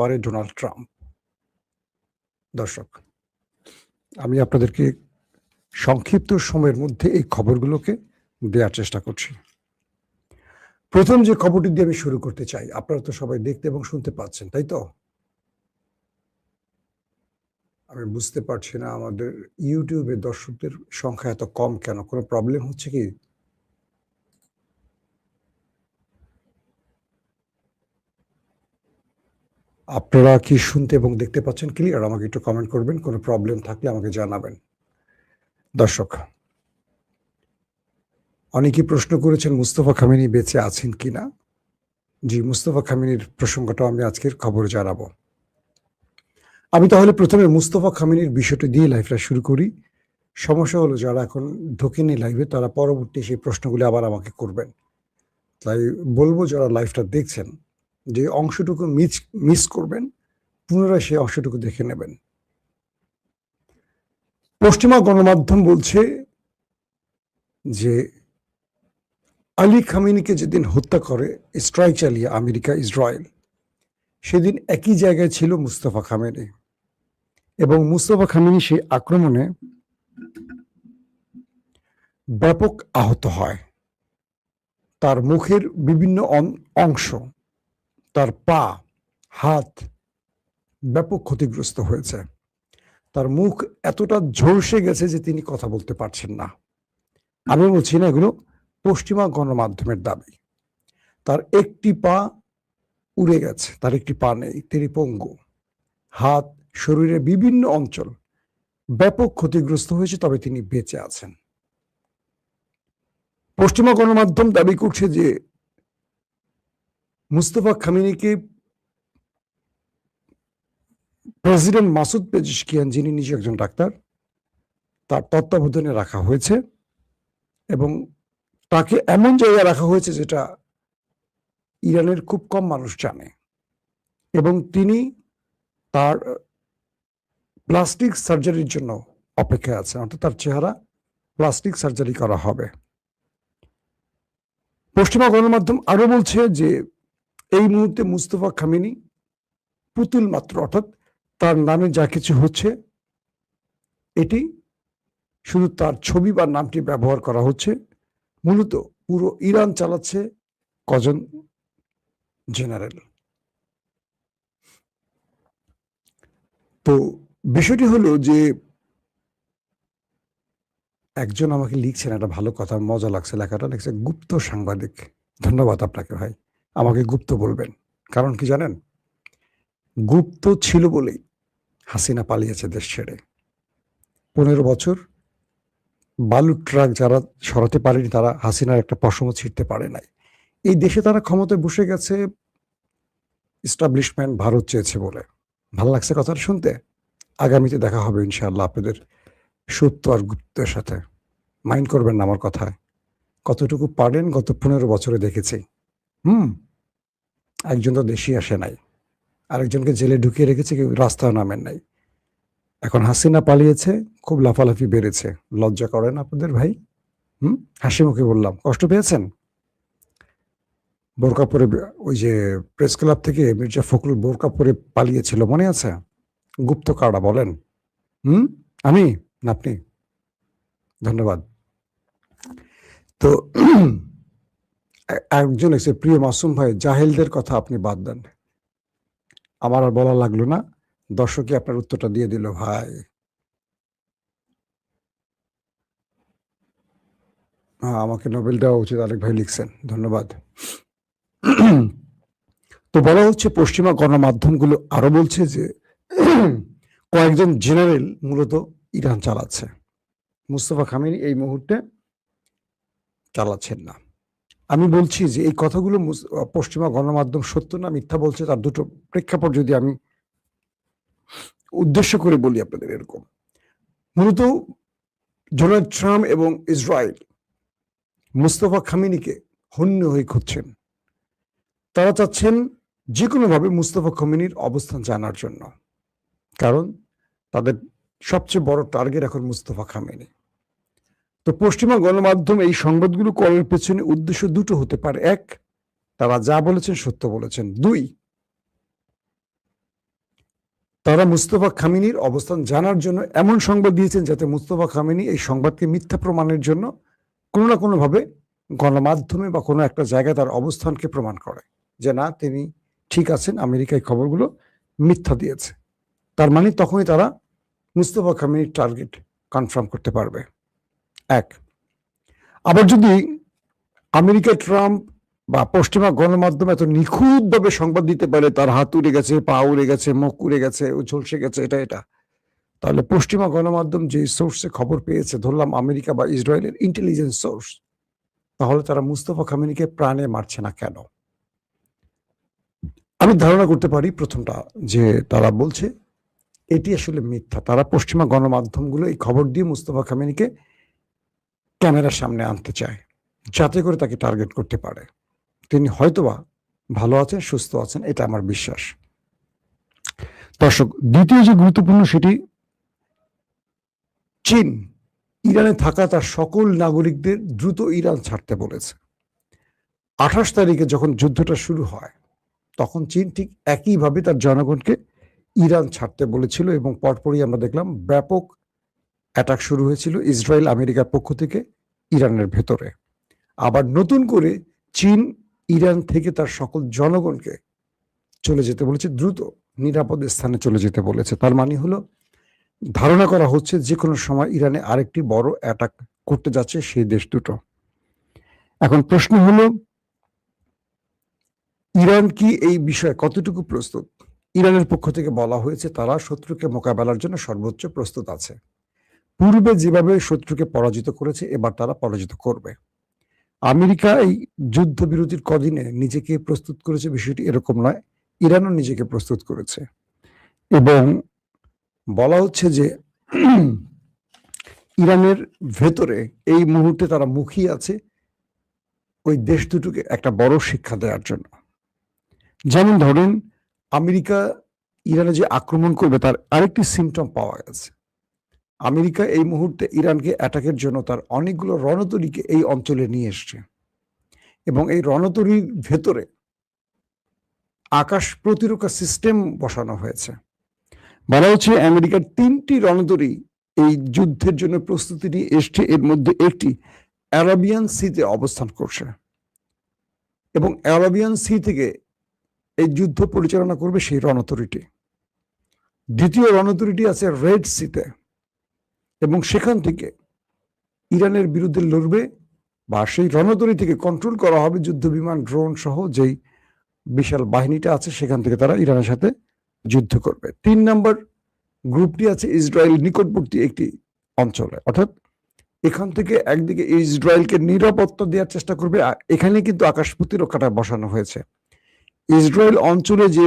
পারে Donald Trump. দর্শক, আমি আপনাদেরকে সংক্ষিপ্ত সময়ের মধ্যে এই খবরগুলোকে দেওয়ার চেষ্টা করছি। প্রথম যে খবরটি দিয়ে আমি শুরু করতে চাই, আপনারা তো সবাই দেখতে এবং শুনতে পাচ্ছেন, তাই তো? আমি বুঝতে পারছি না আমাদের ইউটিউবে দর্শকদের সংখ্যা এত কম কেন? কোনো প্রবলেম হচ্ছে কি? আপনারা কি শুনতে এবং দেখতে পাচ্ছেন ক্লিয়ার? আমাকে একটু কমেন্ট করবেন, কোনো প্রবলেম থাকলে আমাকে জানাবেন। দর্শক, অনেকেই প্রশ্ন করেছেন মুস্তফা খামেনি বেঁচে আছেন কিনা। জি, মুস্তফা খামেনির প্রসঙ্গটা আমি আজকের খবরে জানাবো। আমি তাহলে প্রথমে মুস্তফা খামেনির বিষয়টি দিয়ে লাইভটা শুরু করি। সমস্যা হলো যারা এখন ঢোকেনি লাইভে তারা পরবর্তী সেই প্রশ্নগুলি আবার আমাকে করবেন। তাই বলবো যারা লাইভটা দেখছেন যে অংশটুকু মিস করবেন, পুনরায় সেই অংশটুকু দেখে নেবেন। পশ্চিমা গণমাধ্যম বলছে যে আলী খামেনিকে যেদিন হত্যা করে স্ট্রাইক চালিয়ে আমেরিকা ইসরায়েল, সেদিন একই জায়গায় ছিল মুস্তফা খামেনি এবং মুস্তফা খামেনি সেই আক্রমণে ব্যাপক আহত হয়। তার মুখের বিভিন্ন অংশ, তার পা, হাত ব্যাপক ক্ষতিগ্রস্ত হয়েছে। তার মুখ এতটা ঝলসে গেছে যে তিনি কথা বলতে পারছেন না। আমি বলছি না, এগুলো পশ্চিমা গণমাধ্যমের দাবি। তার একটি পা উড়ে গেছে, তার একটি পা নেই, তিনি পঙ্গু। হাত, শরীরের বিভিন্ন অঞ্চল ব্যাপক ক্ষতিগ্রস্ত হয়েছে, তবে তিনি বেঁচে আছেন। পশ্চিমা গণমাধ্যম দাবি করছে যে মুস্তফা খামেনিকে প্রেসিডেন্ট মাসুদ পেজিশকিয়ান, যিনি নিজে একজন ডাক্তার, তার তত্ত্বাবধানে রাখা হয়েছে এবং তাকে এমন জায়গায় রাখা হয়েছে যেটা ইরানের খুব কম মানুষ জানে, এবং তিনি তার প্লাস্টিক সার্জারির জন্য অপেক্ষায় আছেন, অর্থাৎ তার চেহারা প্লাস্টিক সার্জারি করা হবে। পশ্চিমা গণমাধ্যম আরো বলছে যে এই মুহূর্তে মুস্তফা খামেনি পুতুল মাত্র, অর্থাৎ তার নামে যা কিছু হচ্ছে এটি শুধু তার ছবি বা নামটি ব্যবহার করা হচ্ছে। মূলত পুরো ইরান চালাচ্ছে কজন জেনারেল। তো বিষয়টি হলো যে একজন আমাকে লিখছেন একটা ভালো কথা, মজা লাগছে লেখাটা, লিখছে গুপ্ত সাংবাদিক। ধন্যবাদ আপনাকে ভাই, আমাকে গুপ্ত বলবেন। কারণ কি জানেন, গুপ্ত ছিল বলেই হাসিনা পালিয়েছে দেশ ছেড়ে। 15 বছর বালুর ট্রাক যারা সরাতে পারেনি তারা হাসিনার একটা পশমও ছিঁড়তে পারে নাই। এই দেশে তারা ক্ষমতায় বসে গেছে এস্টাবলিশমেন্ট ভারত চেয়েছে বলে। ভালো লাগছে কথাটা শুনতে। আগামীতে দেখা হবে ইনশাআল্লাহ আপনাদের সত্য আর গুপ্তের সাথে। মাইন্ড করবেন না আমার কথায়। কতটুকু পারেন গত 15 বছরে দেখেছি। একজন তো দেশই আসে নাই, আরেকজনকে জেলে ঢুকিয়ে রেখেছে, কেউ রাস্তায় নামেন নাই। এখন হাসিনা পালিয়েছে, খুব লাফালাফি বেড়েছে। লজ্জা করেন আপনাদের ভাই? হাসি মুখে বললাম, কষ্ট পেয়েছেন? বোরকা পরে ওই যে প্রেস ক্লাব থেকে মির্জা ফখরুল বোরকা পরে পালিয়েছিল, মনে আছে? গুপ্ত কারা বলেন? আমি না আপনি? ধন্যবাদ। তো একজন এসে, প্রিয় মাসুম ভাই, জাহেলদের কথা আপনি বাদ দেন, আমার আর বলা লাগলো না, দর্শকই আপনার উত্তরটা দিয়ে দিল ভাই। আমাকে নোবেল দেওয়া উচিত, আরেক ভাই লিখছেন, ধন্যবাদ। তো বলা হচ্ছে, পশ্চিমা গণমাধ্যমগুলো আরো বলছে যে কয়েকজন জেনারেল মূলত ইরান চালাচ্ছে, মুস্তফা খামেনি এই মুহূর্তে চালাচ্ছেন না। আমি বলছি যে এই কথাগুলো পশ্চিমা গণমাধ্যম সত্য না মিথ্যা বলছে, তার দুটো প্রেক্ষাপট যদি আমি উদ্দেশ্য করে বলি আপনাদের। এরকম মূলত ডোনাল্ড ট্রাম্প এবং ইসরায়েল মুস্তফা খামেনিকে হন্য হয়ে খুঁজছেন। তারা চাচ্ছেন যে কোনোভাবে মুস্তফা খামেনির অবস্থান জানার জন্য, কারণ তাদের সবচেয়ে বড় টার্গেট এখন মুস্তফা খামেনি। তো পশ্চিমা গণমাধ্যম এই সংবাদগুলো করার পেছনে উদ্দেশ্য দুটো হতে পারে। এক, তারা যা বলেছেন সত্য বলেছেন। দুই, তারা মুস্তফা খামেনির অবস্থান জানার জন্য এমন সংবাদ দিয়েছেন যাতে মুস্তফা খামেনি এই সংবাদকে মিথ্যা প্রমাণের জন্য কোনো না কোনোভাবে গণমাধ্যমে বা কোনো একটা জায়গায় তার অবস্থানকে প্রমাণ করে যে না, তিনি ঠিক আছেন, আমেরিকায় খবরগুলো মিথ্যা দিয়েছে। তার মানে তখনই তারা মুস্তফা খামেনির টার্গেট কনফার্ম করতে পারবে। এক, আবার যদি আমেরিকা ট্রাম্প বা পশ্চিমা গণমাধ্যম এত নিখুঁতভাবে সংবাদ দিতে পারে তার হাত উড়ে গেছে, পা উড়ে গেছে, মুখ উড়ে গেছে, ঝলসে গেছে, এটা তাহলে পশ্চিমা গণমাধ্যম যে সোর্সে খবর পেয়েছে, ধরলাম আমেরিকা বা ইসরায়েলের ইন্টেলিজেন্স সোর্স, তাহলে তারা মুস্তফা খামেনিকে প্রাণে মারছে না কেন? আমি ধারণা করতে পারি প্রথমটা যে তারা বলছে এটি আসলে মিথ্যা। তারা পশ্চিমা গণমাধ্যমগুলো এই খবর দিয়ে মুস্তফা খামেনিকে ক্যামেরার সামনে আনতে চায় যাতে করে তাকে টার্গেট করতে পারে। তিনি হয়তোবা ভালো আছেন, সুস্থ আছেন, এটা আমার বিশ্বাস। দর্শক, দ্বিতীয় যে গুরুত্বপূর্ণ সেটি, চীন ইরানে থাকা তার সকল নাগরিকদের দ্রুত ইরান ছাড়তে বলেছে। 28 তারিখে যখন যুদ্ধটা শুরু হয় তখন চীন ঠিক একইভাবে তার জনগণকে ইরান ছাড়তে বলেছিল এবং পরপরই আমরা দেখলাম ব্যাপক অ্যাটাক শুরু হয়েছিল ইসরায়েল আমেরিকার পক্ষ থেকে ইরানের ভেতরে। আবার নতুন করে চীন ইরান থেকে তার সকল জনগণকে চলে যেতে বলেছে, দ্রুত নিরাপদ স্থানে চলে যেতে বলেছে। তার মানে হলো ধারণা করা হচ্ছে যে কোনো সময় ইরানে আরেকটি বড় অ্যাটাক করতে যাচ্ছে সেই দেশ দুটো। এখন প্রশ্ন হলো, ইরান কি এই বিষয়ে কতটুকু প্রস্তুত? ইরানের পক্ষ থেকে বলা হয়েছে তারা শত্রুকে মোকাবেলার জন্য সর্বোচ্চ প্রস্তুত আছে। পূর্বে যেভাবে শত্রুকে পরাজিত করেছে এবার তারা পরাজিত করবে। আমেরিকা এই যুদ্ধবিরতির কদিনে নিজেকে প্রস্তুত করেছে বিষয়টি এরকম নয়, ইরানও নিজেকে প্রস্তুত করেছে এবং বলা হচ্ছে যে ইরানের ভেতরে এই মুহূর্তে তারা মুখিয়ে আছে ওই দেশ দুটোকে একটা বড় শিক্ষা দেওয়ার জন্য। যেমন ধরেন, আমেরিকা ইরানে যে আক্রমণ করবে তার আরেকটি সিমটম পাওয়া গেছে। আমেরিকা এই মুহূর্তে ইরানকে অ্যাটাকের জন্য তার অনেকগুলো রণতরীকে এই অঞ্চলে নিয়ে এসছে এবং এই রণতরীর ভেতরে আকাশ প্রতিরক্ষা সিস্টেম বসানো হয়েছে। বলা হচ্ছে আমেরিকার 3টি রণতরী এই যুদ্ধের জন্য প্রস্তুতি নিয়ে এসছে, এর মধ্যে একটি অ্যারাবিয়ান সিতে অবস্থান করছে এবং অ্যারাবিয়ান সি থেকে এই যুদ্ধ পরিচালনা করবে সেই রণতরীটি। দ্বিতীয় রণতরীটি আছে রেড সিতে এবং সেখান থেকে ইরানের বিরুদ্ধে লড়বে বা সেই রণতরী থেকে কন্ট্রোল করা হবে যুদ্ধ বিমান, ড্রোন সহ যেই বিশাল বাহিনীটা আছে, সেখান থেকে তারা ইরানের সাথে যুদ্ধ করবে। 3 নম্বর গ্রুপটি আছে ইসরায়েল নিকটবর্তী একটি অঞ্চলে, অর্থাৎ এখান থেকে একদিকে ইসরায়েলকে নিরাপত্তা দেওয়ার চেষ্টা করবে, এখানে কিন্তু আকাশ প্রতিরক্ষাটা বসানো হয়েছে। ইসরায়েল অঞ্চলে যে